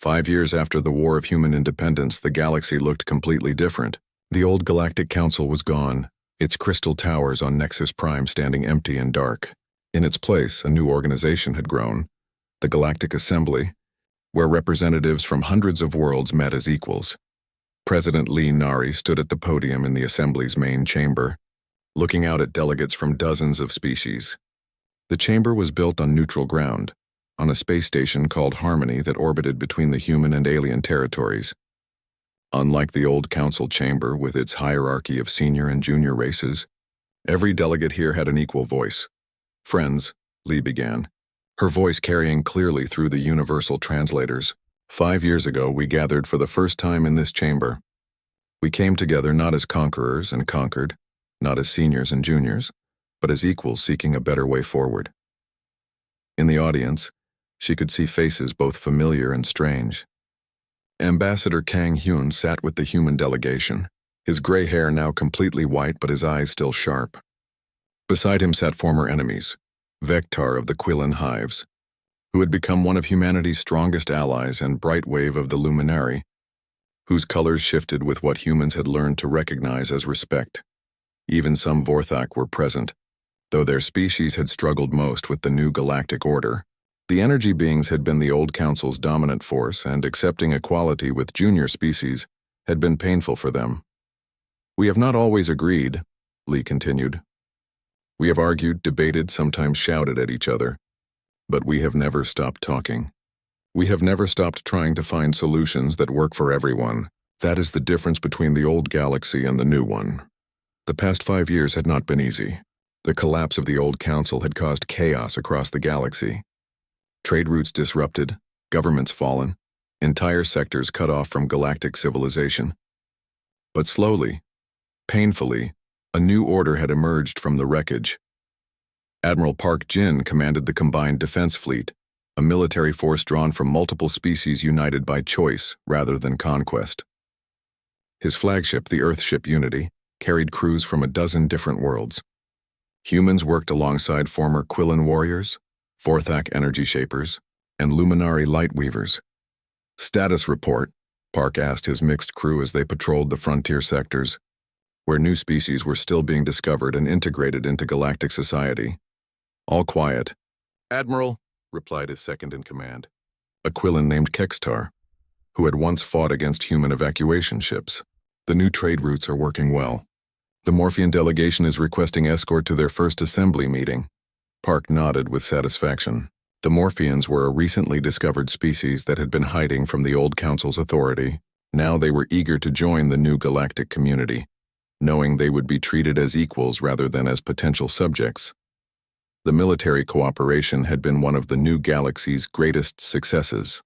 5 years after the War of Human Independence, the galaxy looked completely different. The old Galactic Council was gone, its crystal towers on Nexus Prime standing empty and dark. In its place, a new organization had grown, the Galactic Assembly, where representatives from hundreds of worlds met as equals. President Lee Nari stood at the podium in the Assembly's main chamber, looking out at delegates from dozens of species. The chamber was built on neutral ground, on a space station called Harmony that orbited between the human and alien territories. Unlike the old council chamber with its hierarchy of senior and junior races, every delegate here had an equal voice. "Friends," Lee began, her voice carrying clearly through the universal translators. 5 years ago, we gathered for the first time in this chamber. We came together not as conquerors and conquered, not as seniors and juniors, but as equals seeking a better way forward. In the audience, she could see faces both familiar and strange. Ambassador Kang Hyun sat with the human delegation, his gray hair now completely white but his eyes still sharp. Beside him sat former enemies, Vectar of the Quillen Hives, who had become one of humanity's strongest allies, and Brightwave of the Luminary, whose colors shifted with what humans had learned to recognize as respect. Even some Vorthak were present, though their species had struggled most with the new galactic order. The energy beings had been the old council's dominant force, and accepting equality with junior species had been painful for them. "We have not always agreed," Lee continued. "We have argued, debated, sometimes shouted at each other. But we have never stopped talking. We have never stopped trying to find solutions that work for everyone. That is the difference between the old galaxy and the new one. The past 5 years had not been easy. The collapse of the old council had caused chaos across the galaxy. Trade routes disrupted, governments fallen, entire sectors cut off from galactic civilization. But slowly, painfully, a new order had emerged from the wreckage. Admiral Park Jin commanded the Combined Defense Fleet, a military force drawn from multiple species united by choice rather than conquest. His flagship, the Earthship Unity, carried crews from a dozen different worlds. Humans worked alongside former Quillen warriors, Vorthak energy shapers, and Luminary lightweavers. "Status report," Park asked his mixed crew as they patrolled the frontier sectors, where new species were still being discovered and integrated into galactic society. "All quiet." "Admiral," replied his second-in-command, a Quillen named Kextar, who had once fought against human evacuation ships. "The new trade routes are working well. The Morphean delegation is requesting escort to their first assembly meeting." Park nodded with satisfaction. The Morpheans were a recently discovered species that had been hiding from the old council's authority. Now they were eager to join the new galactic community, knowing they would be treated as equals rather than as potential subjects. The military cooperation had been one of the new galaxy's greatest successes.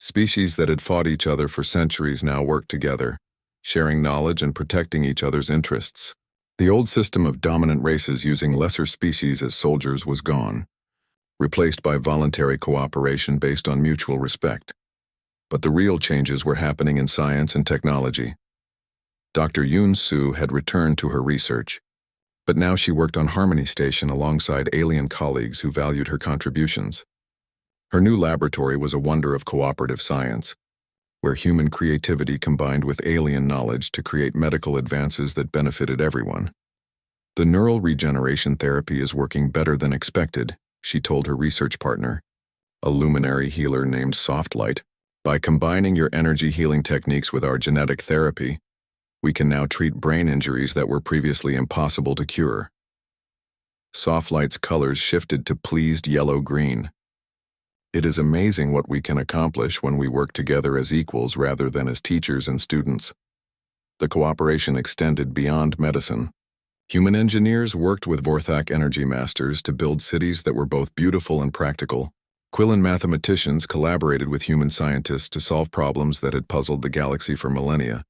Species that had fought each other for centuries now worked together, sharing knowledge and protecting each other's interests. The old system of dominant races using lesser species as soldiers was gone, replaced by voluntary cooperation based on mutual respect. But the real changes were happening in science and technology. Dr. Yoon Soo had returned to her research, but now she worked on Harmony Station alongside alien colleagues who valued her contributions. Her new laboratory was a wonder of cooperative science, where human creativity combined with alien knowledge to create medical advances that benefited everyone. "The neural regeneration therapy is working better than expected," she told her research partner, a luminary healer named Softlight. "By combining your energy healing techniques with our genetic therapy, we can now treat brain injuries that were previously impossible to cure." Softlight's colors shifted to pleased yellow-green. "It is amazing what we can accomplish when we work together as equals rather than as teachers and students." The cooperation extended beyond medicine. Human engineers worked with Vorthak energy masters to build cities that were both beautiful and practical. Quillen mathematicians collaborated with human scientists to solve problems that had puzzled the galaxy for millennia.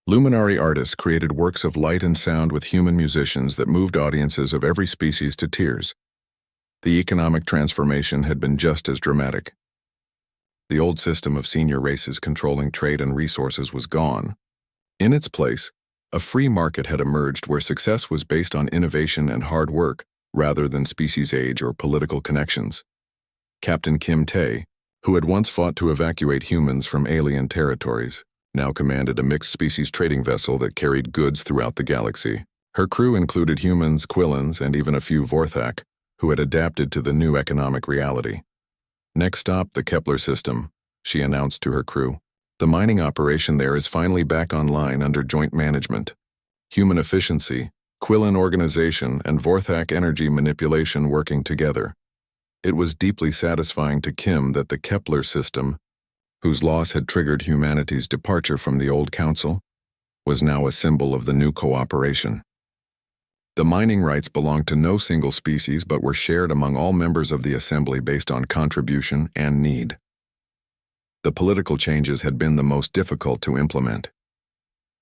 Luminary artists created works of light and sound with human musicians that moved audiences of every species to tears. The economic transformation had been just as dramatic. The old system of senior races controlling trade and resources was gone. In its place, a free market had emerged where success was based on innovation and hard work rather than species age or political connections. Captain Kim Tae, who had once fought to evacuate humans from alien territories, now commanded a mixed-species trading vessel that carried goods throughout the galaxy. Her crew included humans, Quillans, and even a few Vorthak, who had adapted to the new economic reality. "Next stop, the Kepler system," she announced to her crew. "The mining operation there is finally back online under joint management. Human efficiency, Quillan organization, and Vorthak energy manipulation working together." It was deeply satisfying to Kim that the Kepler system, whose loss had triggered humanity's departure from the old council, was now a symbol of the new cooperation. The mining rights belonged to no single species but were shared among all members of the assembly based on contribution and need. The political changes had been the most difficult to implement.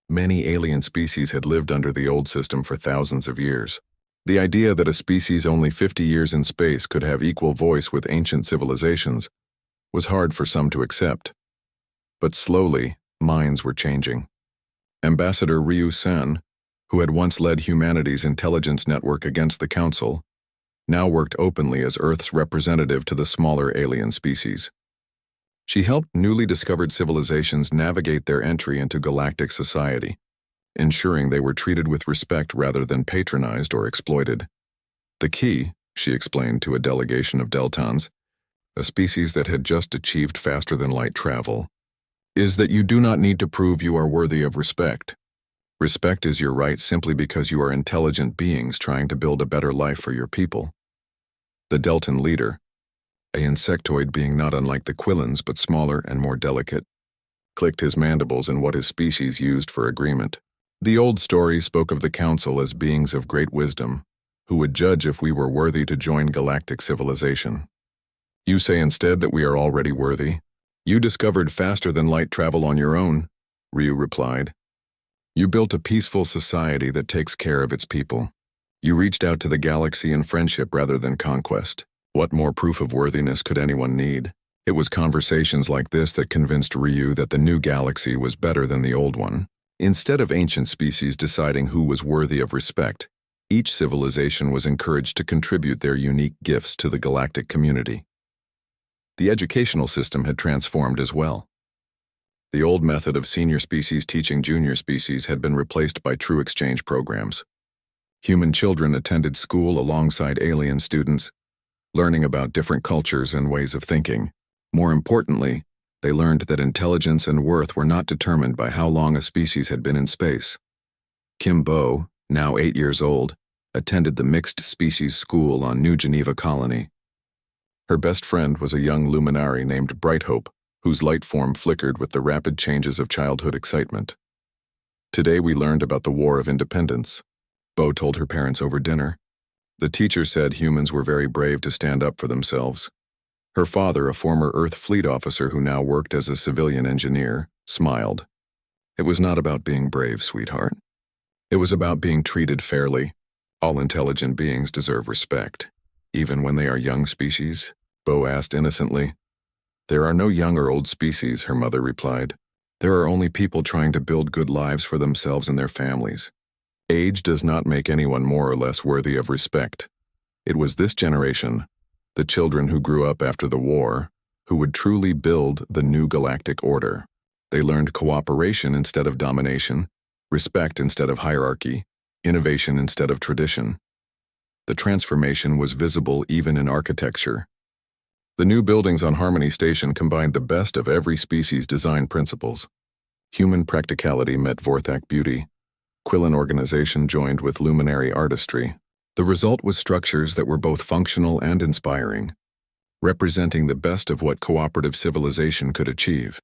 Many alien species had lived under the old system for thousands of years. The idea that a species only 50 years in space could have equal voice with ancient civilizations was hard for some to accept. But slowly, minds were changing. Ambassador Ryu Sen, who had once led humanity's intelligence network against the Council, now worked openly as Earth's representative to the smaller alien species. She helped newly discovered civilizations navigate their entry into galactic society, ensuring they were treated with respect rather than patronized or exploited. "The key," she explained to a delegation of Deltans, a species that had just achieved faster-than-light travel, "is that you do not need to prove you are worthy of respect. Respect is your right simply because you are intelligent beings trying to build a better life for your people." The Deltan leader, an insectoid being not unlike the Quillans but smaller and more delicate, clicked his mandibles in what his species used for agreement. "The old story spoke of the Council as beings of great wisdom, who would judge if we were worthy to join galactic civilization. You say instead that we are already worthy. You discovered faster-than-light travel on your own," Ryu replied. "You built a peaceful society that takes care of its people. You reached out to the galaxy in friendship rather than conquest. What more proof of worthiness could anyone need?" It was conversations like this that convinced Ryu that the new galaxy was better than the old one. Instead of ancient species deciding who was worthy of respect, each civilization was encouraged to contribute their unique gifts to the galactic community. The educational system had transformed as well. The old method of senior species teaching junior species had been replaced by true exchange programs. Human children attended school alongside alien students, learning about different cultures and ways of thinking. More importantly, they learned that intelligence and worth were not determined by how long a species had been in space. Kim Bo, now 8 years old, attended the mixed species school on New Geneva Colony. Her best friend was a young luminary named Bright Hope, whose light form flickered with the rapid changes of childhood excitement. "Today we learned about the War of Independence," Bo told her parents over dinner. "The teacher said humans were very brave to stand up for themselves." Her father, a former Earth fleet officer who now worked as a civilian engineer, smiled. "It was not about being brave, sweetheart. It was about being treated fairly. All intelligent beings deserve respect, even when they are young species," Bo asked innocently. "There are no young or old species," her mother replied. "There are only people trying to build good lives for themselves and their families. Age does not make anyone more or less worthy of respect. It was this generation, the children who grew up after the war, who would truly build the new galactic order. They learned cooperation instead of domination, respect instead of hierarchy, innovation instead of tradition. The transformation was visible even in architecture. The new buildings on Harmony Station combined the best of every species' design principles. Human practicality met Vorthak beauty. Quillan organization joined with luminary artistry. The result was structures that were both functional and inspiring, representing the best of what cooperative civilization could achieve.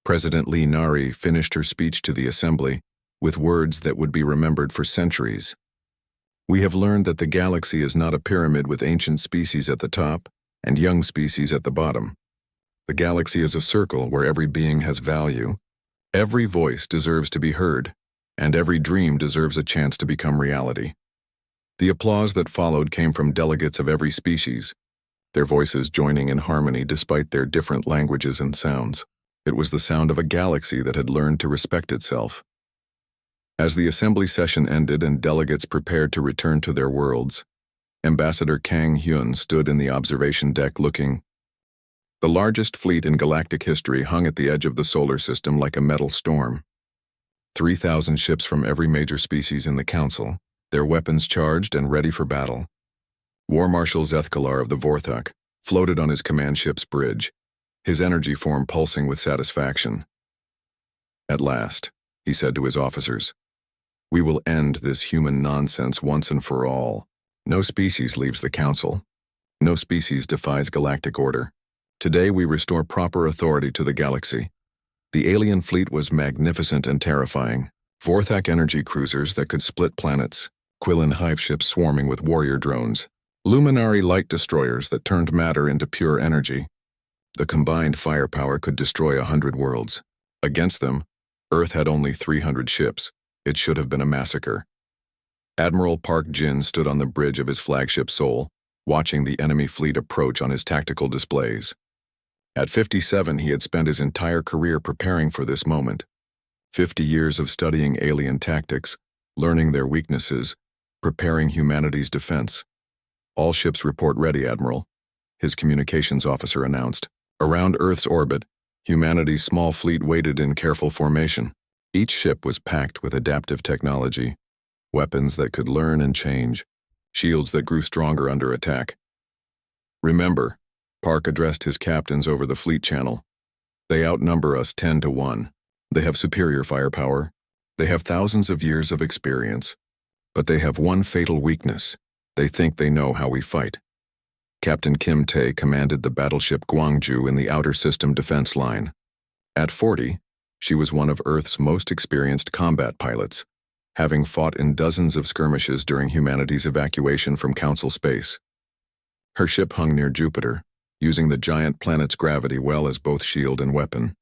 President Lee Nari finished her speech to the assembly with words that would be remembered for centuries. "We have learned that the galaxy is not a pyramid with ancient species at the top and young species at the bottom. The galaxy is a circle where every being has value, every voice deserves to be heard, and every dream deserves a chance to become reality." The applause that followed came from delegates of every species, their voices joining in harmony despite their different languages and sounds. It was the sound of a galaxy that had learned to respect itself. As the assembly session ended and delegates prepared to return to their worlds, Ambassador Kang Hyun stood in the observation deck looking The largest fleet in galactic history hung at the edge of the solar system like a metal storm. 3,000 ships from every major species in the Council, their weapons charged and ready for battle. War Marshal Zethkalar of the Vorthak floated on his command ship's bridge, his energy form pulsing with satisfaction. At last, he said to his officers, "We will end this human nonsense once and for all. No species leaves the Council. No species defies galactic order. Today we restore proper authority to the galaxy." The alien fleet was magnificent and terrifying. Vorthak energy cruisers that could split planets, Quillen hive ships swarming with warrior drones, luminary light destroyers that turned matter into pure energy. The combined firepower could destroy 100 worlds. Against them, Earth had only 300 ships. It should have been a massacre. Admiral Park Jin stood on the bridge of his flagship Sol, watching the enemy fleet approach on his tactical displays. At 57, he had spent his entire career preparing for this moment. 50 years of studying alien tactics, learning their weaknesses, preparing humanity's defense. "All ships report ready, Admiral," his communications officer announced. Around Earth's orbit, humanity's small fleet waited in careful formation. Each ship was packed with adaptive technology, weapons that could learn and change, shields that grew stronger under attack. "Remember," Park addressed his captains over the fleet channel, "they outnumber us 10 to 1. They have superior firepower. They have thousands of years of experience. But they have one fatal weakness. They think they know how we fight." Captain Kim Tae commanded the battleship Gwangju in the Outer System Defense Line. At 40, she was one of Earth's most experienced combat pilots, having fought in dozens of skirmishes during humanity's evacuation from Council space. Her ship hung near Jupiter, using the giant planet's gravity well as both shield and weapon.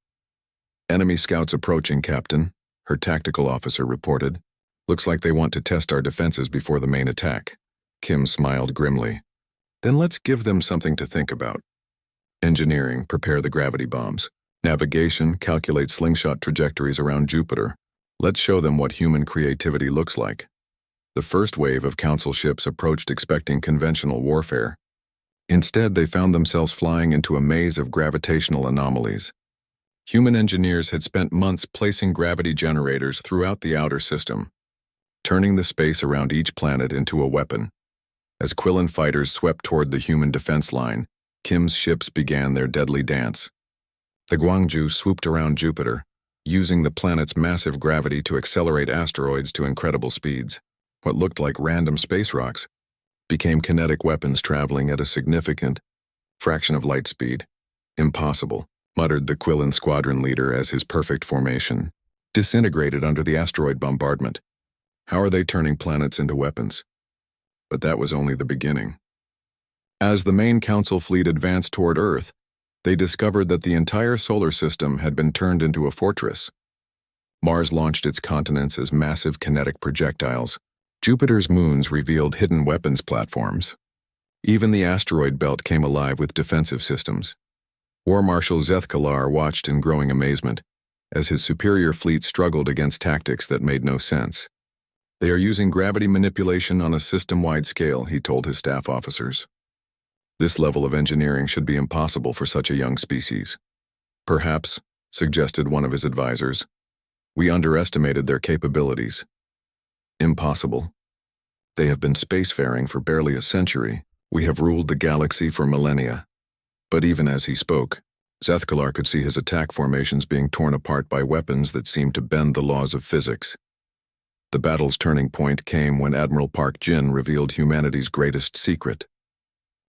"Enemy scouts approaching, Captain," her tactical officer reported. "Looks like they want to test our defenses before the main attack." Kim smiled grimly. "Then let's give them something to think about. Engineering, prepare the gravity bombs. Navigation, calculate slingshot trajectories around Jupiter. Let's show them what human creativity looks like." The first wave of Council ships approached expecting conventional warfare. Instead, they found themselves flying into a maze of gravitational anomalies. Human engineers had spent months placing gravity generators throughout the outer system, turning the space around each planet into a weapon. As Quillen fighters swept toward the human defense line, Kim's ships began their deadly dance. The Gwangju swooped around Jupiter, using the planet's massive gravity to accelerate asteroids to incredible speeds. What looked like random space rocks became kinetic weapons traveling at a significant fraction of light speed. "Impossible," muttered the Quillen squadron leader as his perfect formation disintegrated under the asteroid bombardment. How are they turning planets into weapons? But that was only the beginning. As the main Council fleet advanced toward Earth, they discovered that the entire solar system had been turned into a fortress. Mars launched its continents as massive kinetic projectiles. Jupiter's moons revealed hidden weapons platforms. Even the asteroid belt came alive with defensive systems. War Marshal Zethkalar watched in growing amazement as his superior fleet struggled against tactics that made no sense. "They are using gravity manipulation on a system-wide scale," he told his staff officers. "This level of engineering should be impossible for such a young species." "Perhaps," suggested one of his advisors, "we underestimated their capabilities." "Impossible. They have been spacefaring for barely a century. We have ruled the galaxy for millennia." But even as he spoke, Zethkalar could see his attack formations being torn apart by weapons that seemed to bend the laws of physics. The battle's turning point came when Admiral Park Jin revealed humanity's greatest secret.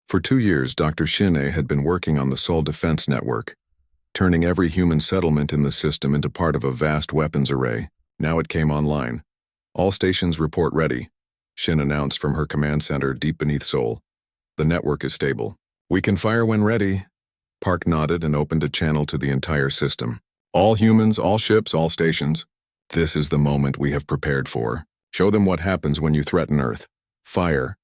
For 2 years, Dr. Shin'e had been working on the Sol Defense Network, turning every human settlement in the system into part of a vast weapons array. Now it came online. "All stations report ready," Shin announced from her command center deep beneath Sol. "The network is stable. We can fire when ready." Park nodded and opened a channel to the entire system. "All humans, all ships, all stations. This is the moment we have prepared for. Show them what happens when you threaten Earth. Fire."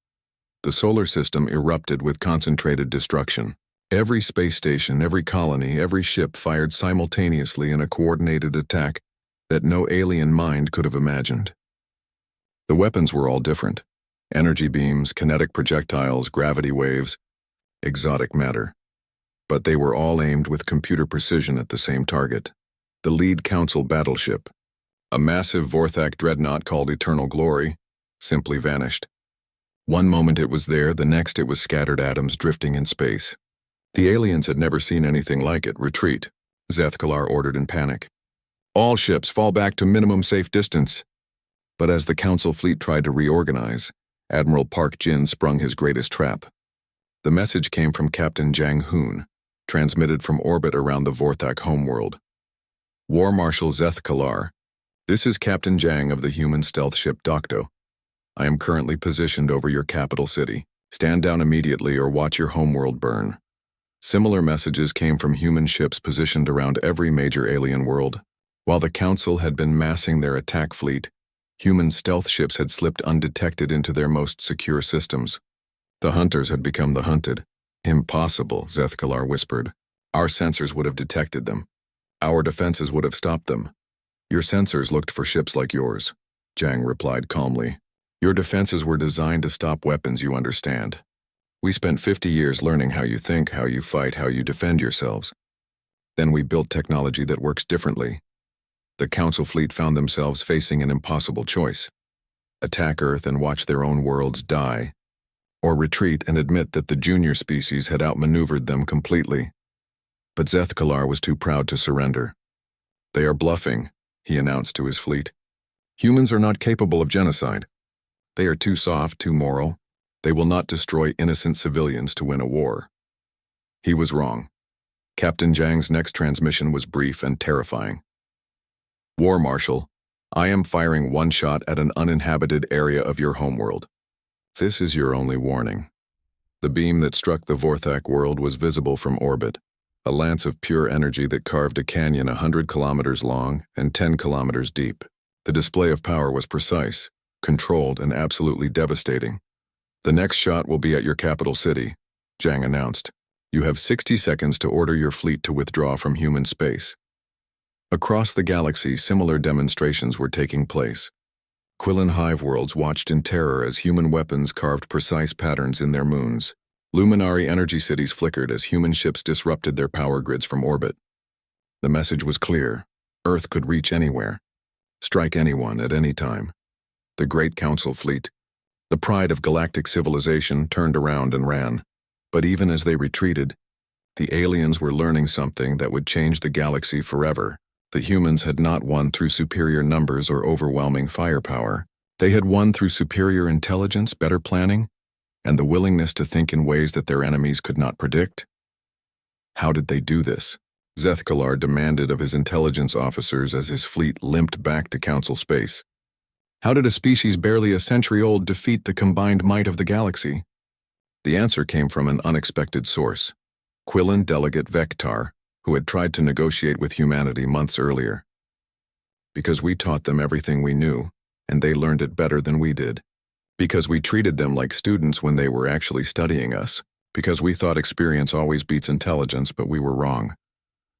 The solar system erupted with concentrated destruction. Every space station, every colony, every ship fired simultaneously in a coordinated attack that no alien mind could have imagined. The weapons were all different. Energy beams, kinetic projectiles, gravity waves, exotic matter. but they were all aimed with computer precision at the same target. The lead council battleship, a massive Vorthak dreadnought called Eternal Glory, simply vanished. One moment it was there, the next it was scattered atoms drifting in space. The aliens had never seen anything like it. Retreat, Zethkalar ordered in panic. All ships fall back to minimum safe distance. But as the council fleet tried to reorganize, Admiral Park Jin sprung his greatest trap. The message came from Captain Jang Hoon, transmitted from orbit around the Vorthak homeworld. War Marshal Zethkalar, this is Captain Jang of the human stealth ship Docto. I am currently positioned over your capital city. Stand down immediately or watch your homeworld burn. Similar messages came from human ships positioned around every major alien world. While the Council had been massing their attack fleet, human stealth ships had slipped undetected into their most secure systems. The hunters had become the hunted. Impossible, Zethkalar whispered. Our sensors would have detected them. Our defenses would have stopped them. Your sensors looked for ships like yours, Jang replied calmly. Your defenses were designed to stop weapons, you understand. We spent 50 years learning how you think, how you fight, how you defend yourselves. Then we built technology that works differently. The Council fleet found themselves facing an impossible choice. Attack Earth and watch their own worlds die, or retreat and admit that the junior species had outmaneuvered them completely. But Zethkalar was too proud to surrender. They are bluffing, he announced to his fleet. Humans are not capable of genocide. They are too soft, too moral. They will not destroy innocent civilians to win a war. He was wrong. Captain Jang's next transmission was brief and terrifying. War Marshal, I am firing one shot at an uninhabited area of your homeworld. This is your only warning. The beam that struck the Vorthak world was visible from orbit, a lance of pure energy that carved a canyon 100 kilometers long and 10 kilometers deep. The display of power was precise, controlled, and absolutely devastating. The next shot will be at your capital city, Jang announced. You have 60 seconds to order your fleet to withdraw from human space. Across the galaxy, similar demonstrations were taking place. Quillen hive worlds watched in terror as human weapons carved precise patterns in their moons. Luminary energy cities flickered as human ships disrupted their power grids from orbit. The message was clear. Earth could reach anywhere, strike anyone at any time. The Great Council fleet, the pride of galactic civilization, turned around and ran. But even as they retreated, the aliens were learning something that would change the galaxy forever. The humans had not won through superior numbers or overwhelming firepower. They had won through superior intelligence, better planning, and the willingness to think in ways that their enemies could not predict. How did they do this? Zethkalar demanded of his intelligence officers as his fleet limped back to Council space. How did a species barely a century old defeat the combined might of the galaxy? The answer came from an unexpected source. Quillen delegate Vectar, who had tried to negotiate with humanity months earlier. Because we taught them everything we knew, and they learned it better than we did. Because we treated them like students when they were actually studying us. Because we thought experience always beats intelligence, but we were wrong.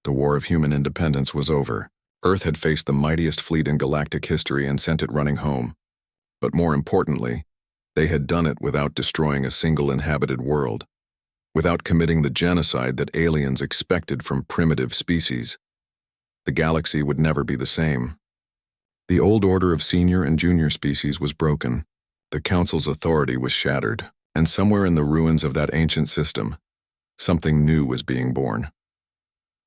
The war of human independence was over. Earth had faced the mightiest fleet in galactic history and sent it running home. But more importantly, they had done it without destroying a single inhabited world, without committing the genocide that aliens expected from primitive species. The galaxy would never be the same. The old order of senior and junior species was broken. The Council's authority was shattered, and somewhere in the ruins of that ancient system, something new was being born.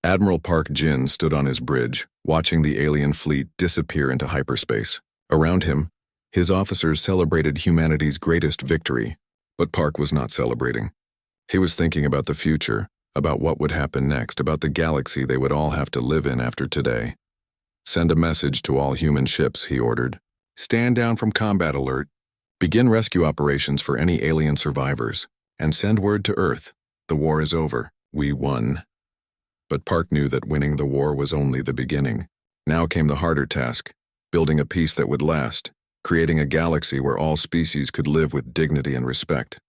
Admiral Park Jin stood on his bridge, watching the alien fleet disappear into hyperspace. Around him, his officers celebrated humanity's greatest victory, but Park was not celebrating. He was thinking about the future, about what would happen next, about the galaxy they would all have to live in after today. Send a message to all human ships, he ordered. Stand down from combat alert. Begin rescue operations for any alien survivors, and send word to Earth. The war is over. We won. But Park knew that winning the war was only the beginning. Now came the harder task, building a peace that would last, creating a galaxy where all species could live with dignity and respect.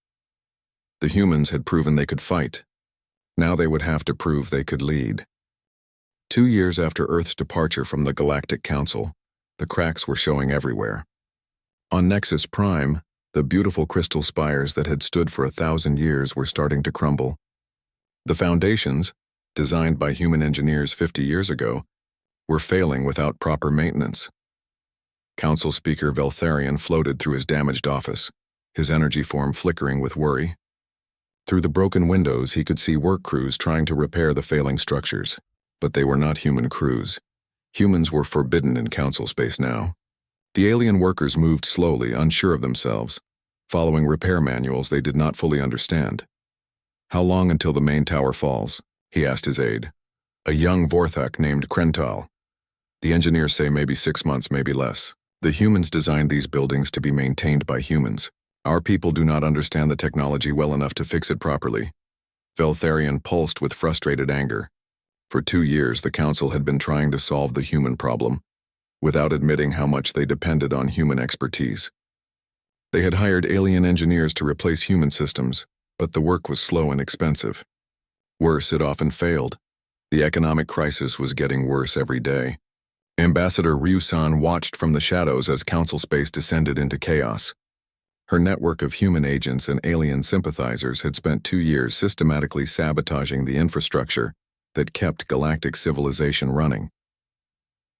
The humans had proven they could fight. Now they would have to prove they could lead. 2 years after Earth's departure from the Galactic Council, the cracks were showing everywhere. On Nexus Prime, the beautiful crystal spires that had stood for 1,000 years were starting to crumble. The foundations, designed by human engineers 50 years ago, were failing without proper maintenance. Council Speaker Veltharion floated through his damaged office, his energy form flickering with worry. Through the broken windows, he could see work crews trying to repair the failing structures, but they were not human crews. Humans were forbidden in council space now. The alien workers moved slowly, unsure of themselves, following repair manuals they did not fully understand. "How long until the main tower falls?" he asked his aide, a young Vorthak named Krental. "The engineers say maybe 6 months, maybe less. The humans designed these buildings to be maintained by humans. Our people do not understand the technology well enough to fix it properly." Veltharion pulsed with frustrated anger. For 2 years, the council had been trying to solve the human problem, without admitting how much they depended on human expertise. They had hired alien engineers to replace human systems, but the work was slow and expensive. Worse, it often failed. The economic crisis was getting worse every day. Ambassador Ryusan watched from the shadows as council space descended into chaos. Her network of human agents and alien sympathizers had spent 2 years systematically sabotaging the infrastructure that kept galactic civilization running.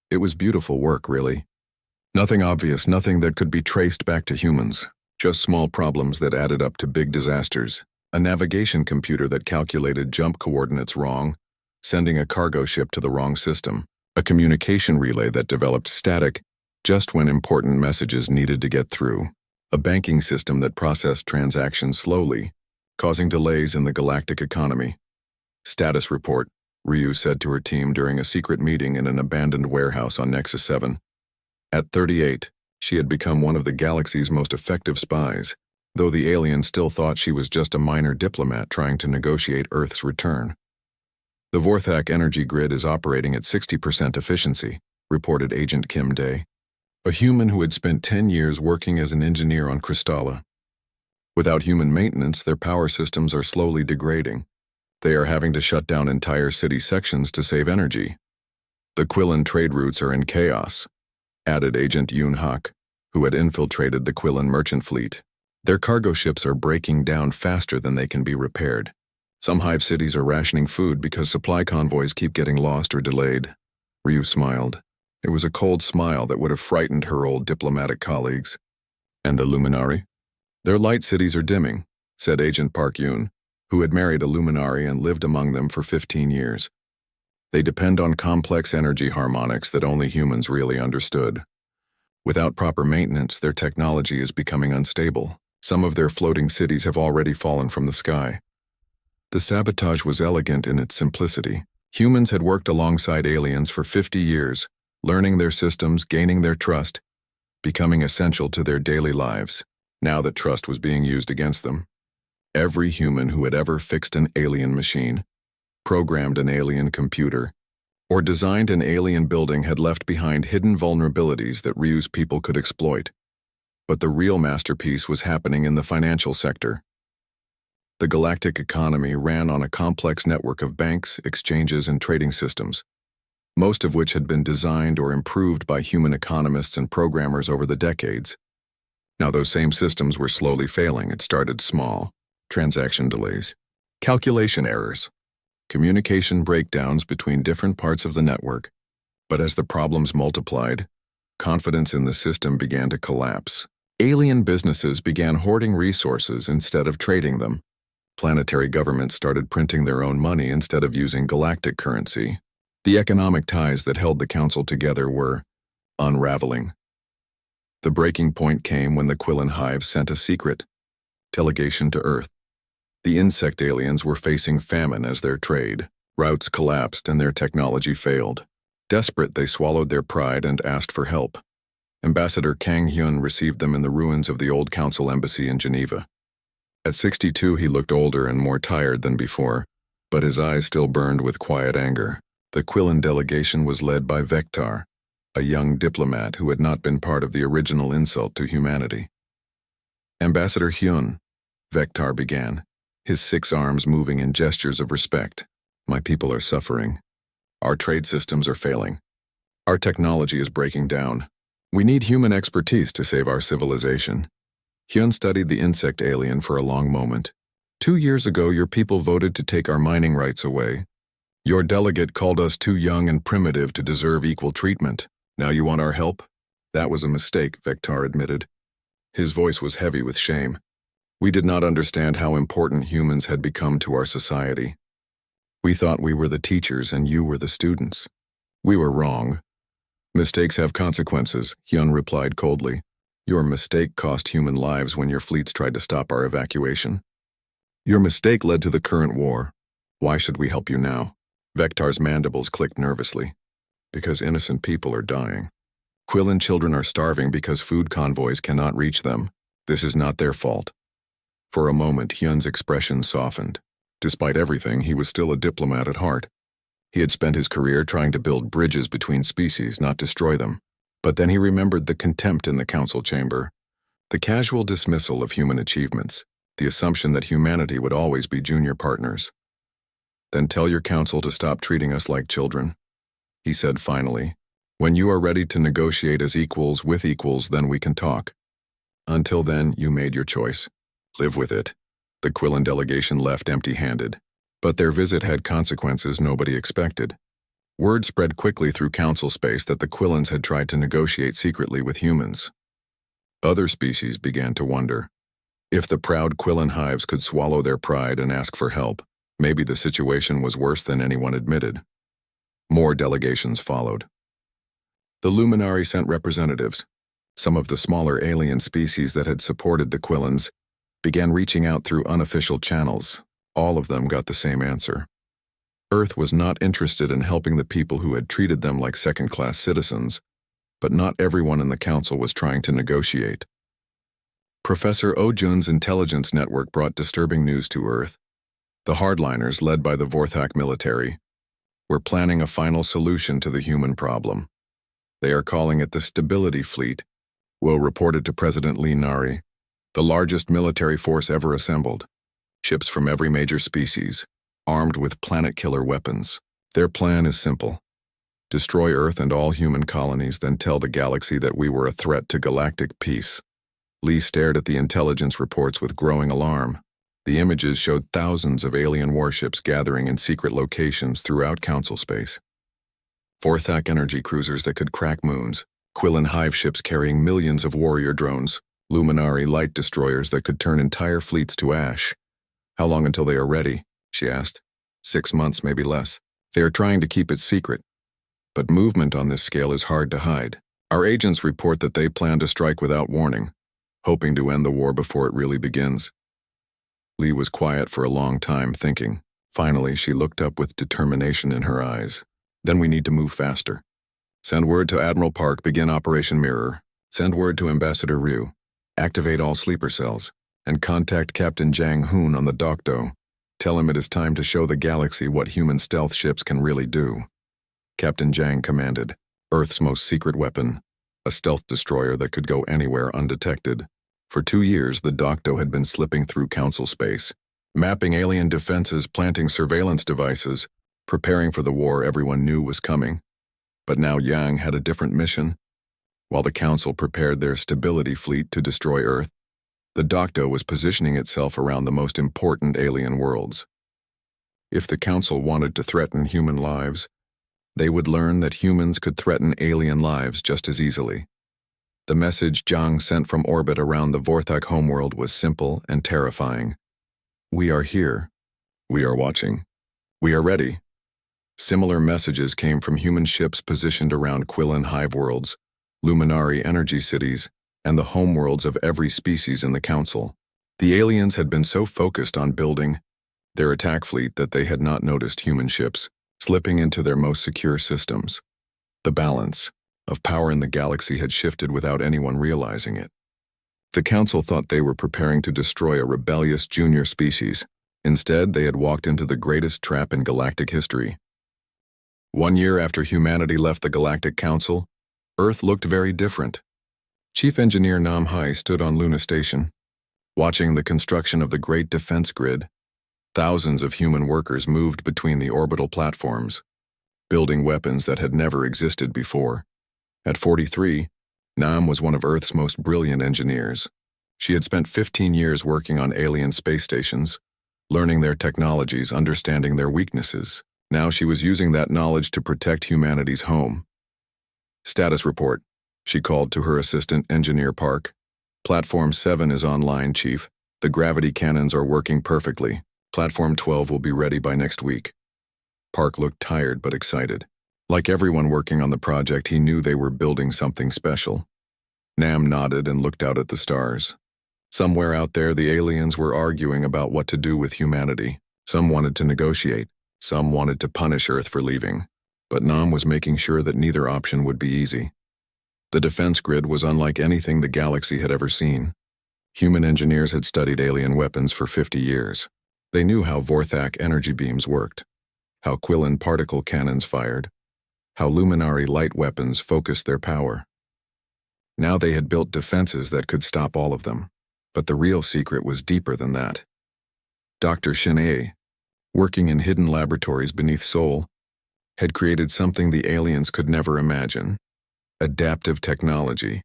It was beautiful work, really. Nothing obvious, nothing that could be traced back to humans. Just small problems that added up to big disasters. A navigation computer that calculated jump coordinates wrong, sending a cargo ship to the wrong system. A communication relay that developed static just when important messages needed to get through. A banking system that processed transactions slowly, causing delays in the galactic economy. "Status report," Ryu said to her team during a secret meeting in an abandoned warehouse on Nexus 7. At 38, she had become one of the galaxy's most effective spies, though the aliens still thought she was just a minor diplomat trying to negotiate Earth's return. "The Vorthak energy grid is operating at 60% efficiency," reported Agent Kim Day, a human who had spent 10 years working as an engineer on Kristalla. Without human maintenance, their power systems are slowly degrading. They are having to shut down entire city sections to save energy. "The Quillan trade routes are in chaos," added Agent Yoon Hak, who had infiltrated the Quillan merchant fleet. "Their cargo ships are breaking down faster than they can be repaired. Some hive cities are rationing food because supply convoys keep getting lost or delayed." Ryu smiled. It was a cold smile that would have frightened her old diplomatic colleagues. "And the Luminari?" "Their light cities are dimming," said Agent Park Yoon, who had married a Luminari and lived among them for 15 years. "They depend on complex energy harmonics that only humans really understood. Without proper maintenance, their technology is becoming unstable. Some of their floating cities have already fallen from the sky." The sabotage was elegant in its simplicity. Humans had worked alongside aliens for 50 years, learning their systems, gaining their trust, becoming essential to their daily lives. Now that trust was being used against them. Every human who had ever fixed an alien machine, programmed an alien computer, or designed an alien building had left behind hidden vulnerabilities that Ryu's people could exploit. But the real masterpiece was happening in the financial sector. The galactic economy ran on a complex network of banks, exchanges, and trading systems, most of which had been designed or improved by human economists and programmers over the decades. Now those same systems were slowly failing. It started small. Transaction delays, calculation errors, communication breakdowns between different parts of the network. But as the problems multiplied, confidence in the system began to collapse. Alien businesses began hoarding resources instead of trading them. Planetary governments started printing their own money instead of using galactic currency. The economic ties that held the council together were unraveling. The breaking point came when the Quillan hive sent a secret delegation to Earth. The insect aliens were facing famine as their trade routes collapsed and their technology failed. Desperate, they swallowed their pride and asked for help. Ambassador Kang Hyun received them in the ruins of the old council embassy in Geneva. At 62, he looked older and more tired than before, but his eyes still burned with quiet anger. The Quillan delegation was led by Vektar, a young diplomat who had not been part of the original insult to humanity. "Ambassador Hyun," Vektar began, his 6 arms moving in gestures of respect. "My people are suffering. Our trade systems are failing. Our technology is breaking down. We need human expertise to save our civilization." Hyun studied the insect alien for a long moment. 2 years ago, your people voted to take our mining rights away. Your delegate called us too young and primitive to deserve equal treatment. Now you want our help? That was a mistake, Vectar admitted. His voice was heavy with shame. We did not understand how important humans had become to our society. We thought we were the teachers and you were the students. We were wrong. Mistakes have consequences, Hyun replied coldly. Your mistake cost human lives when your fleets tried to stop our evacuation. Your mistake led to the current war. Why should we help you now? Vectar's mandibles clicked nervously. Because innocent people are dying. Quillen children are starving because food convoys cannot reach them. This is not their fault. For a moment, Hyun's expression softened. Despite everything, he was still a diplomat at heart. He had spent his career trying to build bridges between species, not destroy them. But then he remembered the contempt in the council chamber, the casual dismissal of human achievements, the assumption that humanity would always be junior partners. Then tell your council to stop treating us like children, he said finally. When you are ready to negotiate as equals with equals, then we can talk. Until then, you made your choice. Live with it. The Quillen delegation left empty-handed. But their visit had consequences nobody expected. Word spread quickly through council space that the Quillens had tried to negotiate secretly with humans. Other species began to wonder. If the proud Quillen hives could swallow their pride and ask for help, maybe the situation was worse than anyone admitted. More delegations followed. The Luminari sent representatives. Some of the smaller alien species that had supported the Quillens began reaching out through unofficial channels. All of them got the same answer. Earth was not interested in helping the people who had treated them like second-class citizens, but not everyone in the council was trying to negotiate. Professor Oh-jun's intelligence network brought disturbing news to Earth. The hardliners, led by the Vorthak military, were planning a final solution to the human problem. They are calling it the Stability Fleet, Will reported to President Lee Nari, the largest military force ever assembled. Ships from every major species, armed with planet-killer weapons. Their plan is simple. Destroy Earth and all human colonies, then tell the galaxy that we were a threat to galactic peace. Lee stared at the intelligence reports with growing alarm. The images showed thousands of alien warships gathering in secret locations throughout council space. Vorthak energy cruisers that could crack moons, Quillen hive ships carrying millions of warrior drones, Luminari light destroyers that could turn entire fleets to ash. How long until they are ready? She asked. 6 months, maybe less. They are trying to keep it secret. But movement on this scale is hard to hide. Our agents report that they plan to strike without warning, hoping to end the war before it really begins. Lee was quiet for a long time, thinking. Finally, she looked up with determination in her eyes. Then we need to move faster. Send word to Admiral Park, begin Operation Mirror. Send word to Ambassador Ryu. Activate all sleeper cells. And contact Captain Jang Hoon on the Docto. Tell him it is time to show the galaxy what human stealth ships can really do. Captain Jang commanded. Earth's most secret weapon. A stealth destroyer that could go anywhere undetected. For 2 years, the Docto had been slipping through council space, mapping alien defenses, planting surveillance devices, preparing for the war everyone knew was coming. But now Yang had a different mission. While the council prepared their stability fleet to destroy Earth, the Docto was positioning itself around the most important alien worlds. If the council wanted to threaten human lives, they would learn that humans could threaten alien lives just as easily. The message Zhang sent from orbit around the Vorthak homeworld was simple and terrifying. We are here. We are watching. We are ready. Similar messages came from human ships positioned around Quillen hive worlds, Luminari energy cities, and the homeworlds of every species in the council. The aliens had been so focused on building their attack fleet that they had not noticed human ships slipping into their most secure systems. The balance of power in the galaxy had shifted without anyone realizing it. The council thought they were preparing to destroy a rebellious junior species. Instead, they had walked into the greatest trap in galactic history. 1 year after humanity left the Galactic Council, Earth looked very different. Chief Engineer Nam Hai stood on Luna Station, watching the construction of the Great Defense Grid. Thousands of human workers moved between the orbital platforms, building weapons that had never existed before. At 43, Nam was one of Earth's most brilliant engineers. She had spent 15 years working on alien space stations, learning their technologies, understanding their weaknesses. Now she was using that knowledge to protect humanity's home. Status report. She called to her assistant, Engineer Park. Platform 7 is online, Chief. The gravity cannons are working perfectly. Platform 12 will be ready by next week. Park looked tired but excited. Like everyone working on the project, he knew they were building something special. Nam nodded and looked out at the stars. Somewhere out there, the aliens were arguing about what to do with humanity. Some wanted to negotiate. Some wanted to punish Earth for leaving. But Nam was making sure that neither option would be easy. The defense grid was unlike anything the galaxy had ever seen. Human engineers had studied alien weapons for 50 years. They knew how Vorthak energy beams worked, how Quillen particle cannons fired, how Luminary light weapons focused their power. Now they had built defenses that could stop all of them. But the real secret was deeper than that. Dr. Shinnei, working in hidden laboratories beneath Sol, had created something the aliens could never imagine. Adaptive technology.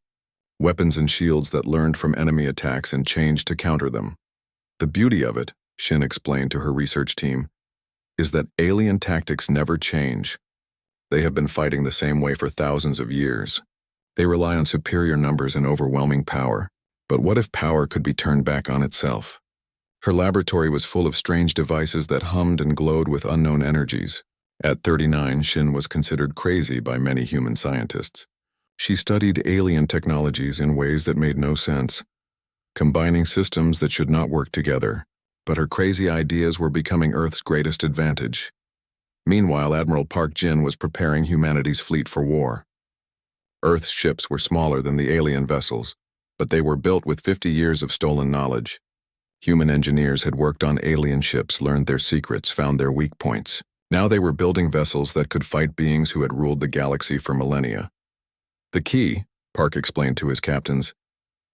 Weapons and shields that learned from enemy attacks and changed to counter them. The beauty of it, Shin explained to her research team, is that alien tactics never change. They have been fighting the same way for thousands of years. They rely on superior numbers and overwhelming power. But what if power could be turned back on itself? Her laboratory was full of strange devices that hummed and glowed with unknown energies. At 39, Shin was considered crazy by many human scientists. She studied alien technologies in ways that made no sense, combining systems that should not work together. But her crazy ideas were becoming Earth's greatest advantage. Meanwhile, Admiral Park Jin was preparing humanity's fleet for war. Earth's ships were smaller than the alien vessels, but they were built with 50 years of stolen knowledge. Human engineers had worked on alien ships, learned their secrets, found their weak points. Now they were building vessels that could fight beings who had ruled the galaxy for millennia. The key, Park explained to his captains,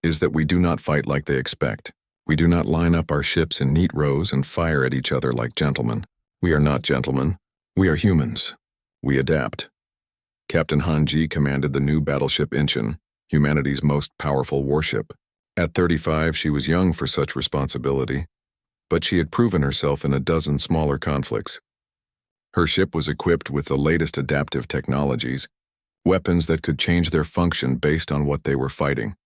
is that we do not fight like they expect. We do not line up our ships in neat rows and fire at each other like gentlemen. We are not gentlemen. We are humans. We adapt. Captain Hanji commanded the new battleship Incheon, humanity's most powerful warship. At 35, she was young for such responsibility, but she had proven herself in a dozen smaller conflicts. Her ship was equipped with the latest adaptive technologies, weapons that could change their function based on what they were fighting.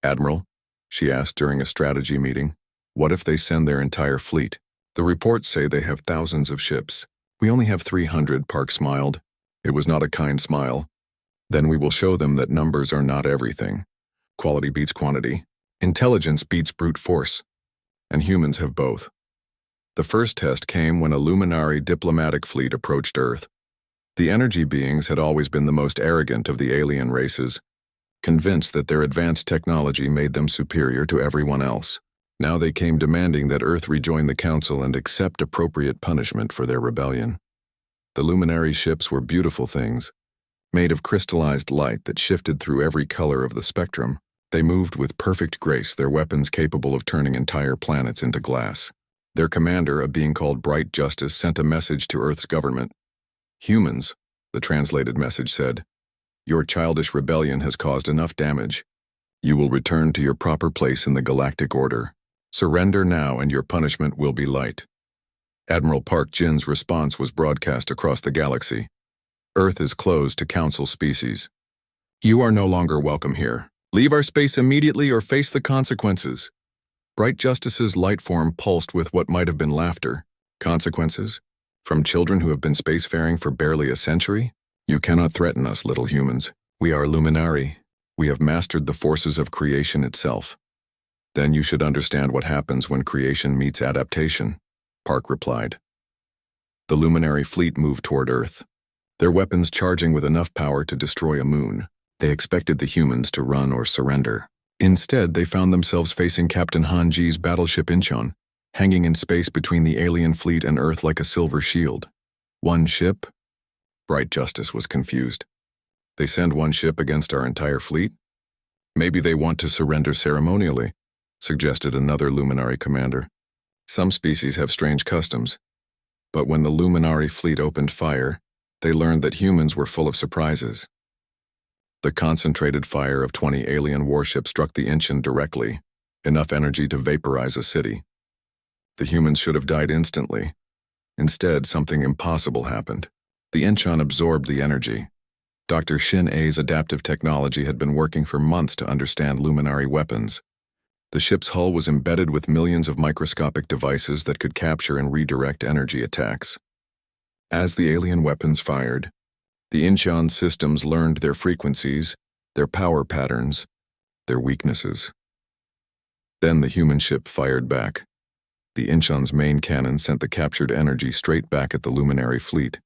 Admiral, she asked during a strategy meeting, what if they send their entire fleet? The reports say they have thousands of ships. We only have 300, Park smiled. It was not a kind smile. Then we will show them that numbers are not everything. Quality beats quantity. Intelligence beats brute force. And humans have both. The first test came when a Luminary diplomatic fleet approached Earth. The energy beings had always been the most arrogant of the alien races, convinced that their advanced technology made them superior to everyone else. Now they came demanding that Earth rejoin the Council and accept appropriate punishment for their rebellion. The Luminary ships were beautiful things, made of crystallized light that shifted through every color of the spectrum. They moved with perfect grace, their weapons capable of turning entire planets into glass. Their commander, a being called Bright Justice, sent a message to Earth's government. Humans, the translated message said, your childish rebellion has caused enough damage. You will return to your proper place in the galactic order. Surrender now and your punishment will be light. Admiral Park Jin's response was broadcast across the galaxy. Earth is closed to Council species. You are no longer welcome here. Leave our space immediately or face the consequences. Bright Justice's light form pulsed with what might have been laughter. Consequences? From children who have been spacefaring for barely a century? You cannot threaten us, little humans. We are Luminari. We have mastered the forces of creation itself. Then you should understand what happens when creation meets adaptation, Park replied. The Luminary fleet moved toward Earth, their weapons charging with enough power to destroy a moon. They expected the humans to run or surrender. Instead, they found themselves facing Captain Hanji's battleship Incheon, hanging in space between the alien fleet and Earth like a silver shield. One ship? Bright Justice was confused. They send one ship against our entire fleet? Maybe they want to surrender ceremonially, suggested another Luminary commander. Some species have strange customs. But when the Luminary fleet opened fire, they learned that humans were full of surprises. The concentrated fire of 20 alien warships struck the Incheon directly, enough energy to vaporize a city. The humans should have died instantly. Instead, something impossible happened. The Inchon absorbed the energy. Dr. Shin A's adaptive technology had been working for months to understand luminary weapons. The ship's hull was embedded with millions of microscopic devices that could capture and redirect energy attacks. As the alien weapons fired, the Inchon systems learned their frequencies, their power patterns, their weaknesses. Then the human ship fired back. The Inchon's main cannon sent the captured energy straight back at the luminary fleet,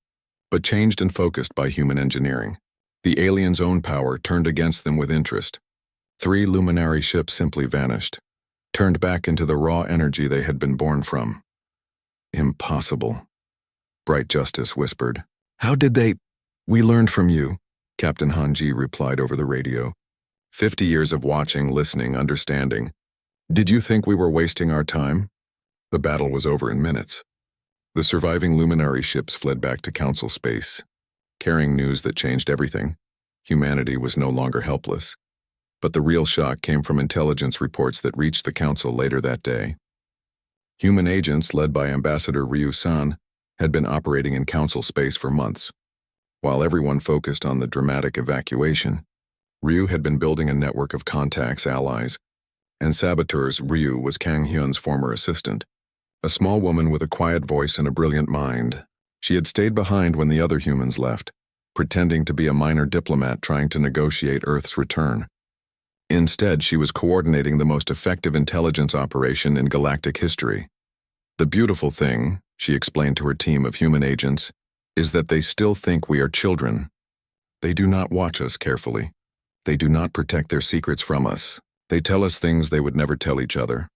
but changed and focused by human engineering. The aliens' own power turned against them with interest. 3 luminary ships simply vanished, turned back into the raw energy they had been born from. Impossible, Bright Justice whispered. How did they? We learned from you, Captain Hanji replied over the radio. 50 years of watching, listening, understanding. Did you think we were wasting our time? The battle was over in minutes. The surviving luminary ships fled back to Council space, carrying news that changed everything. Humanity was no longer helpless. But the real shock came from intelligence reports that reached the Council later that day. Human agents, led by Ambassador Ryu-san, had been operating in Council space for months. While everyone focused on the dramatic evacuation, Ryu had been building a network of contacts, allies, and saboteurs. Ryu was Kang Hyun's former assistant, a small woman with a quiet voice and a brilliant mind. She had stayed behind when the other humans left, pretending to be a minor diplomat trying to negotiate Earth's return. Instead, she was coordinating the most effective intelligence operation in galactic history. The beautiful thing, she explained to her team of human agents, is that they still think we are children. They do not watch us carefully. They do not protect their secrets from us. They tell us things they would never tell each other.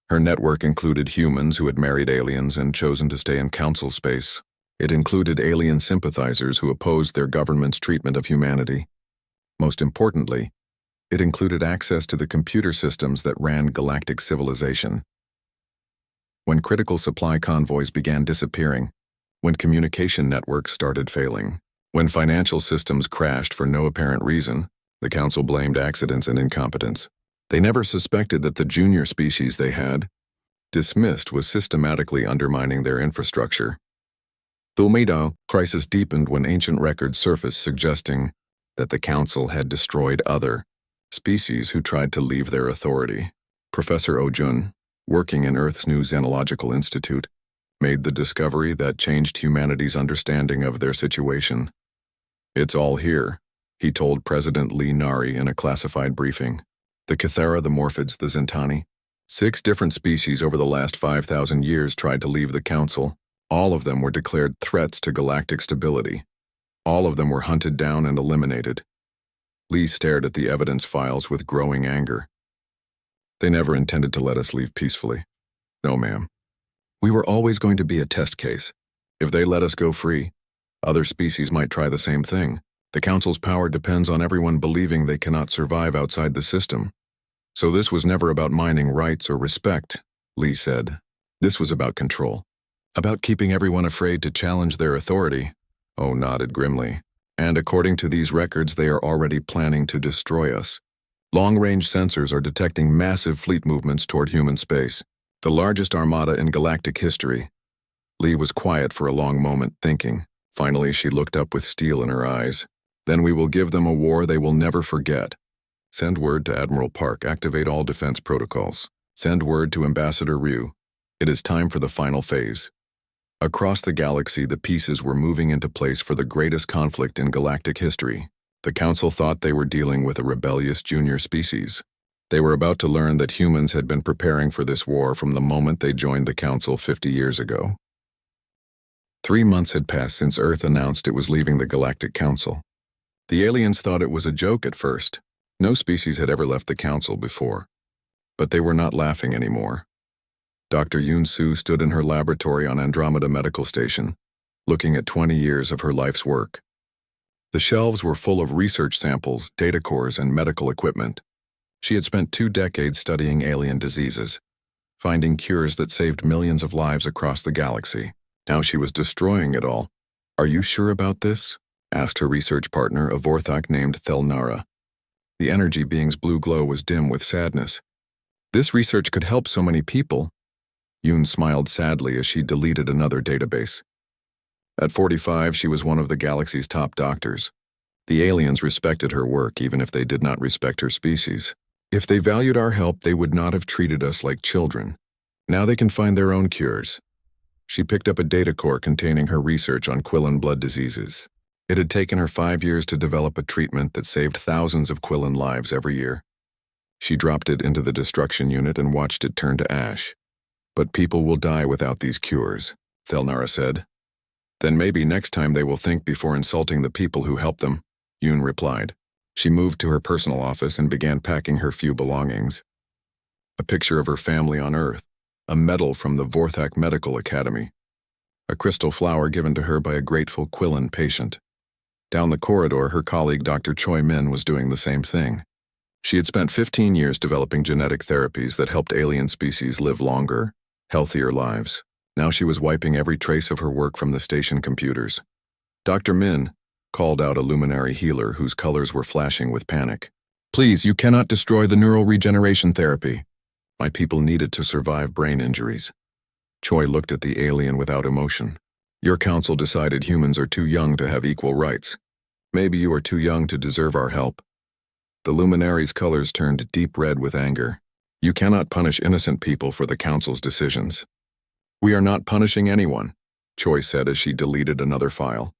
Her network included humans who had married aliens and chosen to stay in Council space. It included alien sympathizers who opposed their government's treatment of humanity. Most importantly, it included access to the computer systems that ran galactic civilization. When critical supply convoys began disappearing, when communication networks started failing, when financial systems crashed for no apparent reason, the Council blamed accidents and incompetence. They never suspected that the junior species they had dismissed was systematically undermining their infrastructure. The Umeida crisis deepened when ancient records surfaced suggesting that the Council had destroyed other species who tried to leave their authority. Professor Ojun, working in Earth's new Xenological Institute, made the discovery that changed humanity's understanding of their situation. It's all here, he told President Lee Nari in a classified briefing. The Cathara, the Morphids, the Zentani. 6 different species over the last 5,000 years tried to leave the Council. All of them were declared threats to galactic stability. All of them were hunted down and eliminated. Lee stared at the evidence files with growing anger. They never intended to let us leave peacefully. No, ma'am. We were always going to be a test case. If they let us go free, other species might try the same thing. The Council's power depends on everyone believing they cannot survive outside the system. So this was never about mining rights or respect, Lee said. This was about control. About keeping everyone afraid to challenge their authority. Oh nodded grimly. And according to these records, they are already planning to destroy us. Long-range sensors are detecting massive fleet movements toward human space. The largest armada in galactic history. Lee was quiet for a long moment, thinking. Finally, she looked up with steel in her eyes. Then we will give them a war they will never forget. Send word to Admiral Park, activate all defense protocols. Send word to Ambassador Ryu. It is time for the final phase. Across the galaxy, the pieces were moving into place for the greatest conflict in galactic history. The Council thought they were dealing with a rebellious junior species. They were about to learn that humans had been preparing for this war from the moment they joined the Council 50 years ago. 3 months had passed since Earth announced it was leaving the Galactic Council. The aliens thought it was a joke at first. No species had ever left the Council before. But they were not laughing anymore. Dr. Yoon Soo stood in her laboratory on Andromeda Medical Station, looking at 20 years of her life's work. The shelves were full of research samples, data cores, and medical equipment. She had spent 2 decades studying alien diseases, finding cures that saved millions of lives across the galaxy. Now she was destroying it all. Are you sure about this? Asked her research partner, a Vorthok named Thelnara. The energy being's blue glow was dim with sadness. This research could help so many people. Yoon smiled sadly as she deleted another database. At 45, she was one of the galaxy's top doctors. The aliens respected her work even if they did not respect her species. If they valued our help, they would not have treated us like children. Now they can find their own cures. She picked up a data core containing her research on Quillan blood diseases. It had taken her 5 years to develop a treatment that saved thousands of Quillan lives every year. She dropped it into the destruction unit and watched it turn to ash. But people will die without these cures, Thelnara said. Then maybe next time they will think before insulting the people who helped them, Yoon replied. She moved to her personal office and began packing her few belongings. A picture of her family on Earth, a medal from the Vorthak Medical Academy, a crystal flower given to her by a grateful Quillan patient. Down the corridor, her colleague Dr. Choi Min was doing the same thing. She had spent 15 years developing genetic therapies that helped alien species live longer, healthier lives. Now she was wiping every trace of her work from the station computers. Dr. Min called out a luminary healer whose colors were flashing with panic. Please, you cannot destroy the neural regeneration therapy. My people need it to survive brain injuries. Choi looked at the alien without emotion. Your council decided humans are too young to have equal rights. Maybe you are too young to deserve our help. The luminary's colors turned deep red with anger. You cannot punish innocent people for the council's decisions. We are not punishing anyone, Choi said as she deleted another file.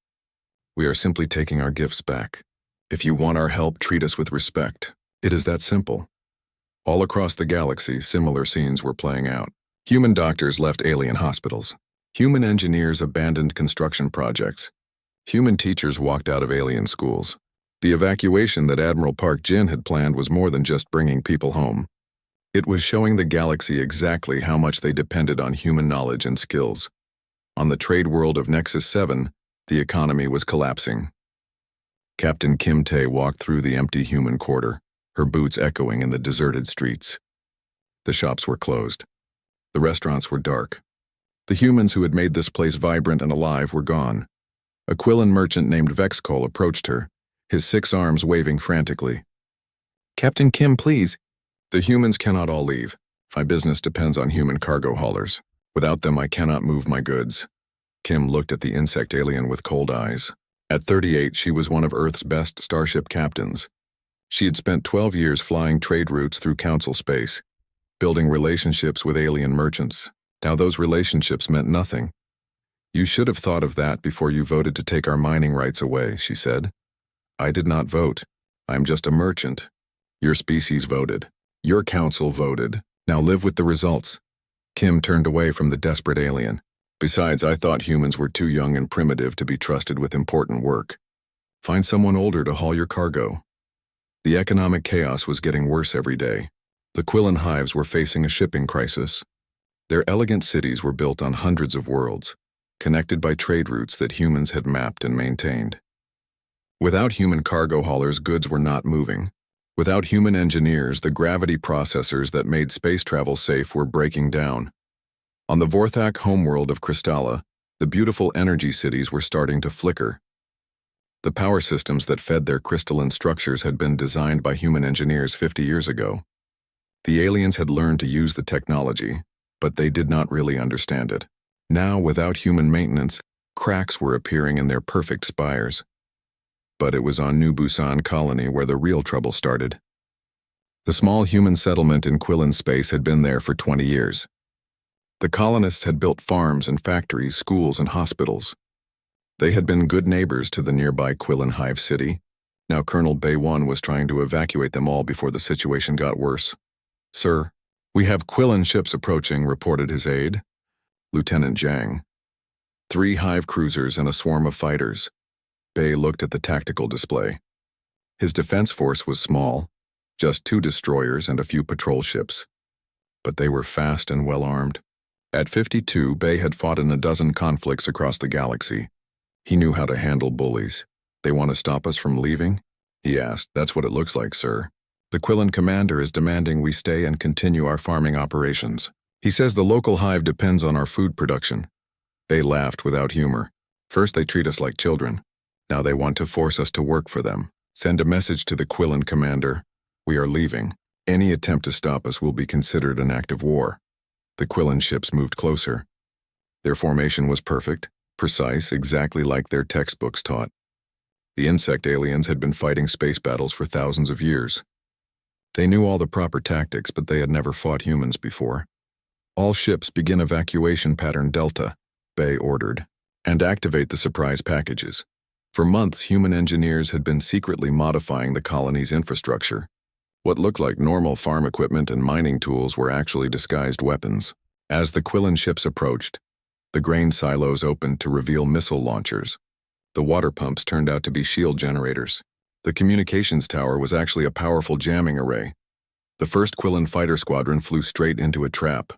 We are simply taking our gifts back. If you want our help, treat us with respect. It is that simple. All across the galaxy, similar scenes were playing out. Human doctors left alien hospitals. Human engineers abandoned construction projects. Human teachers walked out of alien schools. The evacuation that Admiral Park Jin had planned was more than just bringing people home. It was showing the galaxy exactly how much they depended on human knowledge and skills. On the trade world of Nexus 7, the economy was collapsing. Captain Kim Tae walked through the empty human quarter, her boots echoing in the deserted streets. The shops were closed. The restaurants were dark. The humans who had made this place vibrant and alive were gone. A Quillan merchant named Vexcol approached her, his 6 arms waving frantically. Captain Kim, please. The humans cannot all leave. My business depends on human cargo haulers. Without them, I cannot move my goods. Kim looked at the insect alien with cold eyes. At 38, she was one of Earth's best starship captains. She had spent 12 years flying trade routes through Council space, building relationships with alien merchants. Now those relationships meant nothing. You should have thought of that before you voted to take our mining rights away, she said. I did not vote. I'm just a merchant. Your species voted. Your council voted. Now live with the results. Kim turned away from the desperate alien. Besides, I thought humans were too young and primitive to be trusted with important work. Find someone older to haul your cargo. The economic chaos was getting worse every day. The Quillan hives were facing a shipping crisis. Their elegant cities were built on hundreds of worlds, connected by trade routes that humans had mapped and maintained. Without human cargo haulers, goods were not moving. Without human engineers, the gravity processors that made space travel safe were breaking down. On the Vorthak homeworld of Kristalla, the beautiful energy cities were starting to flicker. The power systems that fed their crystalline structures had been designed by human engineers 50 years ago. The aliens had learned to use the technology, but they did not really understand it. Now, without human maintenance, cracks were appearing in their perfect spires. But it was on New Busan Colony where the real trouble started. The small human settlement in Quillan space had been there for 20 years. The colonists had built farms and factories, schools and hospitals. They had been good neighbors to the nearby Quillan hive city. Now Colonel Bae-1 was trying to evacuate them all before the situation got worse. Sir, we have Quillan ships approaching, reported his aide, Lieutenant Zhang. 3 hive cruisers and a swarm of fighters. Bae looked at the tactical display. His defense force was small, just 2 destroyers and a few patrol ships. But they were fast and well-armed. At 52, Bae had fought in a dozen conflicts across the galaxy. He knew how to handle bullies. They want to stop us from leaving? He asked. That's what it looks like, sir. The Quillan commander is demanding we stay and continue our farming operations. He says the local hive depends on our food production. Bae laughed without humor. First they treat us like children. Now they want to force us to work for them. Send a message to the Quillan commander. We are leaving. Any attempt to stop us will be considered an act of war. The Quillen ships moved closer. Their formation was perfect, precise, exactly like their textbooks taught. The insect aliens had been fighting space battles for thousands of years. They knew all the proper tactics, but they had never fought humans before. All ships begin evacuation pattern Delta, Bay ordered, and activate the surprise packages. For months, human engineers had been secretly modifying the colony's infrastructure. What looked like normal farm equipment and mining tools were actually disguised weapons. As the Quillen ships approached, the grain silos opened to reveal missile launchers. The water pumps turned out to be shield generators. The communications tower was actually a powerful jamming array. The first Quillen fighter squadron flew straight into a trap.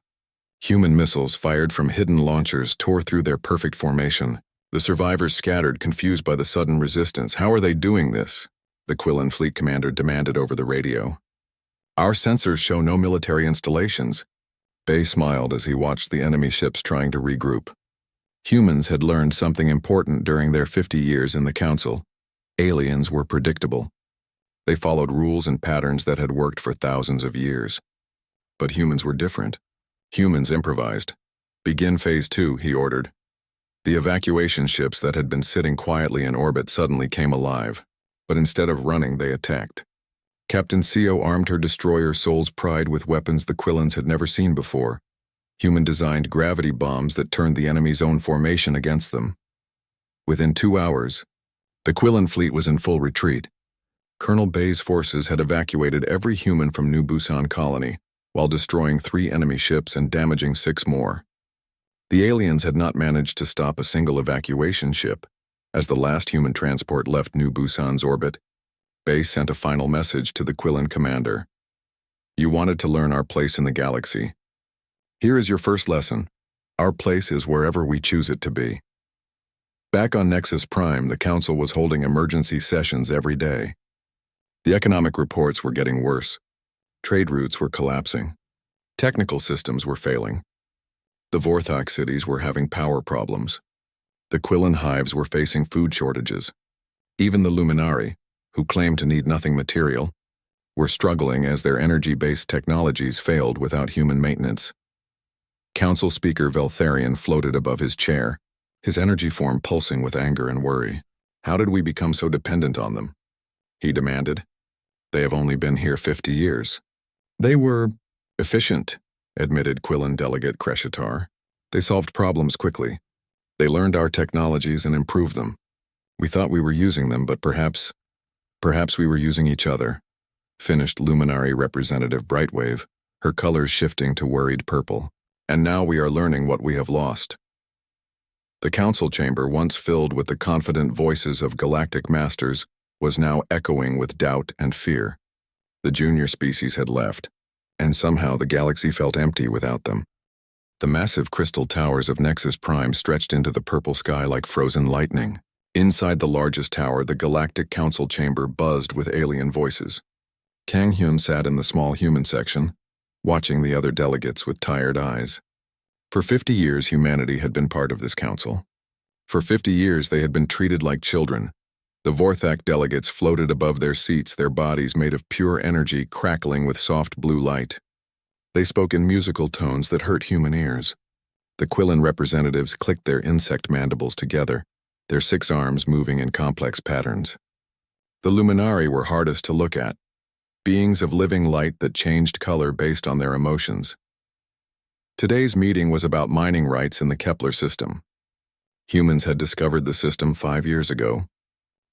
Human missiles fired from hidden launchers tore through their perfect formation. The survivors scattered, confused by the sudden resistance. "How are they doing this?" the Quillen fleet commander demanded over the radio. "Our sensors show no military installations." Bay smiled as he watched the enemy ships trying to regroup. Humans had learned something important during their 50 years in the Council. Aliens were predictable. They followed rules and patterns that had worked for thousands of years. But humans were different. Humans improvised. "Begin Phase 2, he ordered. The evacuation ships that had been sitting quietly in orbit suddenly came alive, but instead of running, they attacked. Captain Seo armed her destroyer Soul's Pride with weapons the Quillens had never seen before. Human-designed gravity bombs that turned the enemy's own formation against them. Within 2 hours, the Quillen fleet was in full retreat. Colonel Bay's forces had evacuated every human from New Busan colony, while destroying 3 enemy ships and damaging 6 more. The aliens had not managed to stop a single evacuation ship. As the last human transport left New Busan's orbit, Bay sent a final message to the Quillen commander. "You wanted to learn our place in the galaxy. Here is your first lesson. Our place is wherever we choose it to be." Back on Nexus Prime, the Council was holding emergency sessions every day. The economic reports were getting worse. Trade routes were collapsing. Technical systems were failing. The Vorthok cities were having power problems. The Quillen hives were facing food shortages. Even the Luminari, who claimed to need nothing material, were struggling as their energy-based technologies failed without human maintenance. Council Speaker Veltharion floated above his chair, his energy form pulsing with anger and worry. "How did we become so dependent on them?" he demanded. "They have only been here 50 years. "They were efficient," admitted Quillen Delegate Crescitar. "They solved problems quickly. They learned our technologies and improved them. We thought we were using them, but perhaps we were using each other," finished Luminary Representative Brightwave, her colors shifting to worried purple. "And now we are learning what we have lost." The council chamber, once filled with the confident voices of galactic masters, was now echoing with doubt and fear. The junior species had left, and somehow the galaxy felt empty without them. The massive crystal towers of Nexus Prime stretched into the purple sky like frozen lightning. Inside the largest tower, the Galactic Council chamber buzzed with alien voices. Kang Hyun sat in the small human section, watching the other delegates with tired eyes. For 50 years, humanity had been part of this council. For 50 years, they had been treated like children. The Vorthak delegates floated above their seats, their bodies made of pure energy crackling with soft blue light. They spoke in musical tones that hurt human ears. The Quillen representatives clicked their insect mandibles together, their 6 arms moving in complex patterns. The Luminari were hardest to look at, beings of living light that changed color based on their emotions. Today's meeting was about mining rights in the Kepler system. Humans had discovered the system 5 years ago.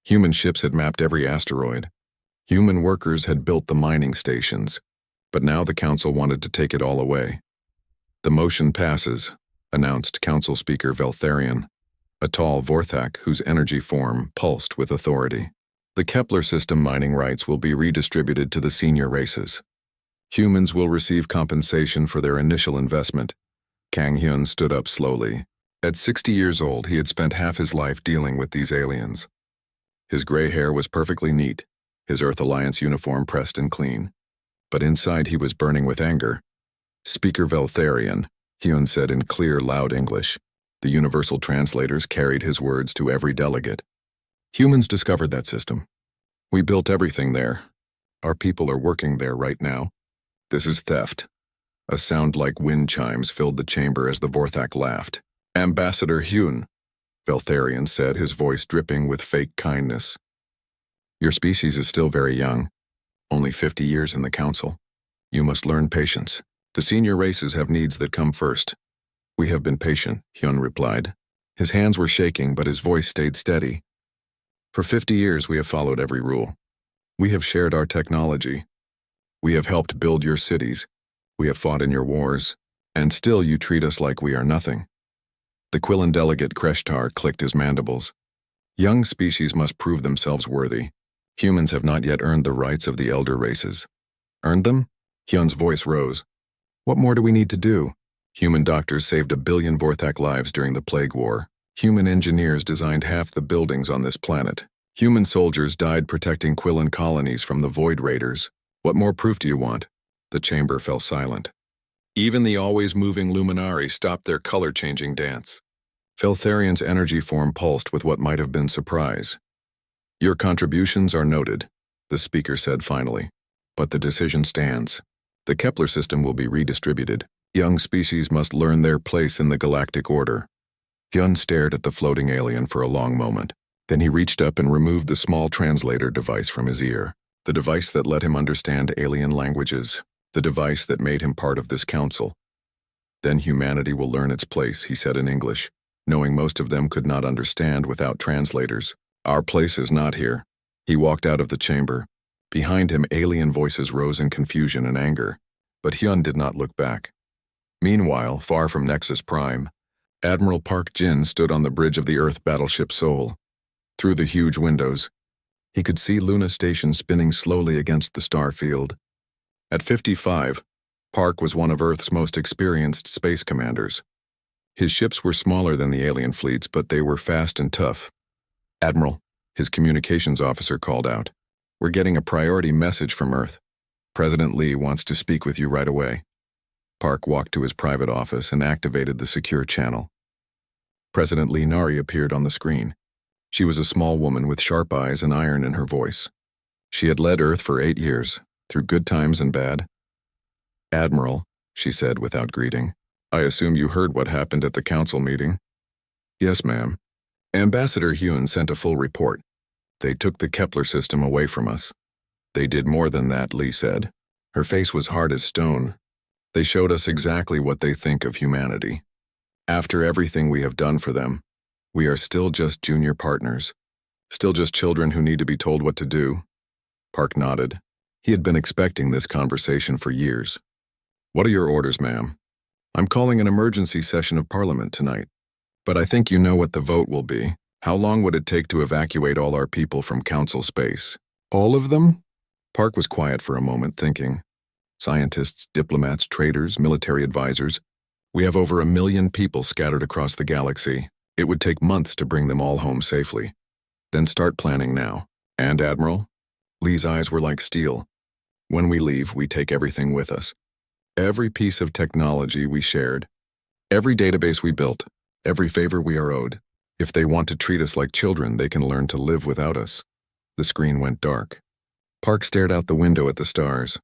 Human ships had mapped every asteroid. Human workers had built the mining stations, but now the Council wanted to take it all away. "The motion passes," announced Council Speaker Veltharion, a tall Vorthak whose energy form pulsed with authority. "The Kepler system mining rights will be redistributed to the senior races. Humans will receive compensation for their initial investment." Kang Hyun stood up slowly. At 60 years old, he had spent half his life dealing with these aliens. His gray hair was perfectly neat, his Earth Alliance uniform pressed and clean. But inside he was burning with anger. "Speaker Veltharion," Hyun said in clear, loud English. The universal translators carried his words to every delegate. "Humans discovered that system. We built everything there. Our people are working there right now. This is theft. A sound like wind chimes filled the chamber as the Vorthak laughed. "Ambassador Hyun," Veltharion said, his voice dripping with fake kindness. "Your species is still very young, only 50 years in the council. You must learn patience. The senior races have needs that come first." "We have been patient," Hyun replied. His hands were shaking, but his voice stayed steady. "For 50 years we have followed every rule. We have shared our technology. We have helped build your cities. We have fought in your wars. And still you treat us like we are nothing." The Quillan delegate Kreshtar clicked his mandibles. "Young species must prove themselves worthy. Humans have not yet earned the rights of the elder races." "Earned them?" Hyun's voice rose. "What more do we need to do? Human doctors saved 1 billion Vorthak lives during the Plague War. Human engineers designed half the buildings on this planet. Human soldiers died protecting Quillan colonies from the Void Raiders. What more proof do you want?" The chamber fell silent. Even the always-moving Luminari stopped their color-changing dance. Veltharion's energy form pulsed with what might have been surprise. "Your contributions are noted," the speaker said finally. "But the decision stands. The Kepler system will be redistributed. Young species must learn their place in the galactic order." Hyun stared at the floating alien for a long moment. Then he reached up and removed the small translator device from his ear. The device that let him understand alien languages. The device that made him part of this council. "Then humanity will learn its place," he said in English, knowing most of them could not understand without translators. "Our place is not here." He walked out of the chamber. Behind him, alien voices rose in confusion and anger, but Hyun did not look back. Meanwhile, far from Nexus Prime, Admiral Park Jin stood on the bridge of the Earth battleship Seoul. Through the huge windows, he could see Luna Station spinning slowly against the star field. At 55, Park was one of Earth's most experienced space commanders. His ships were smaller than the alien fleets, but they were fast and tough. "Admiral," his communications officer called out, "we're getting a priority message from Earth. President Lee wants to speak with you right away." Park walked to his private office and activated the secure channel. President Lee Nari appeared on the screen. She was a small woman with sharp eyes and iron in her voice. She had led Earth for 8 years, through good times and bad. "Admiral," she said without greeting, "I assume you heard what happened at the council meeting?" "Yes, ma'am. Ambassador Hyun sent a full report. They took the Kepler system away from us." "They did more than that," Lee said. Her face was hard as stone. "They showed us exactly what they think of humanity. After everything we have done for them, we are still just junior partners. Still just children who need to be told what to do." Park nodded. He had been expecting this conversation for years. "What are your orders, ma'am?" "I'm calling an emergency session of Parliament tonight. But I think you know what the vote will be. How long would it take to evacuate all our people from Council space?" "All of them?" Park was quiet for a moment, thinking. "Scientists, diplomats, traders, military advisors. We have over 1 million people scattered across the galaxy. It would take months to bring them all home safely. Then start planning now. And, Admiral?" Lee's eyes were like steel. "When we leave, we take everything with us. Every piece of technology we shared. Every database we built. Every favor we are owed. If they want to treat us like children, they can learn to live without us." The screen went dark. Park stared out the window at the stars.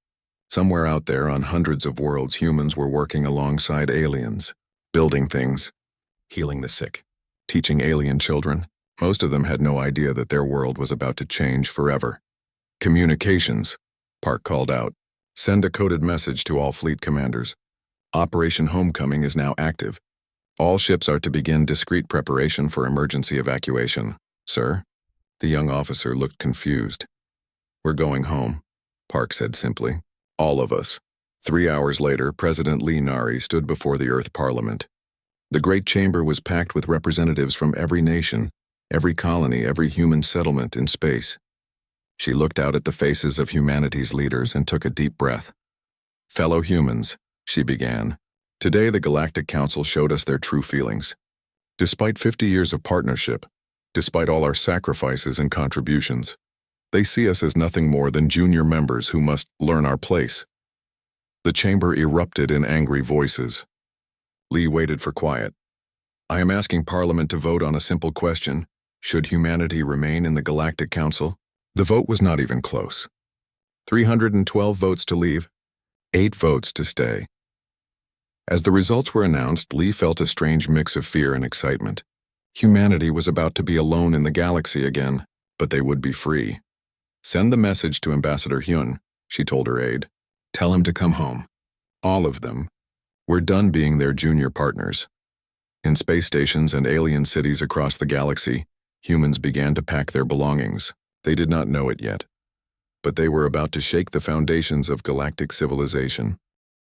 Somewhere out there on hundreds of worlds, humans were working alongside aliens, building things, healing the sick, teaching alien children. Most of them had no idea that their world was about to change forever. "Communications," Park called out. "Send a coded message to all fleet commanders. Operation Homecoming is now active. All ships are to begin discreet preparation for emergency evacuation." "Sir?" The young officer looked confused. "We're going home," Park said simply. "All of us." 3 hours later, President Lee Nari stood before the Earth Parliament. The great chamber was packed with representatives from every nation, every colony, every human settlement in space. She looked out at the faces of humanity's leaders and took a deep breath. "Fellow humans," she began, "today the Galactic Council showed us their true feelings. Despite 50 years of partnership, despite all our sacrifices and contributions, they see us as nothing more than junior members who must learn our place." The chamber erupted in angry voices. Lee waited for quiet. "I am asking Parliament to vote on a simple question. Should humanity remain in the Galactic Council?" The vote was not even close. 312 votes to leave, 8 votes to stay. As the results were announced, Lee felt a strange mix of fear and excitement. Humanity was about to be alone in the galaxy again, but they would be free. "Send the message to Ambassador Hyun," she told her aide. "Tell him to come home. All of them. We're done being their junior partners." In space stations and alien cities across the galaxy, humans began to pack their belongings. They did not know it yet, but they were about to shake the foundations of galactic civilization.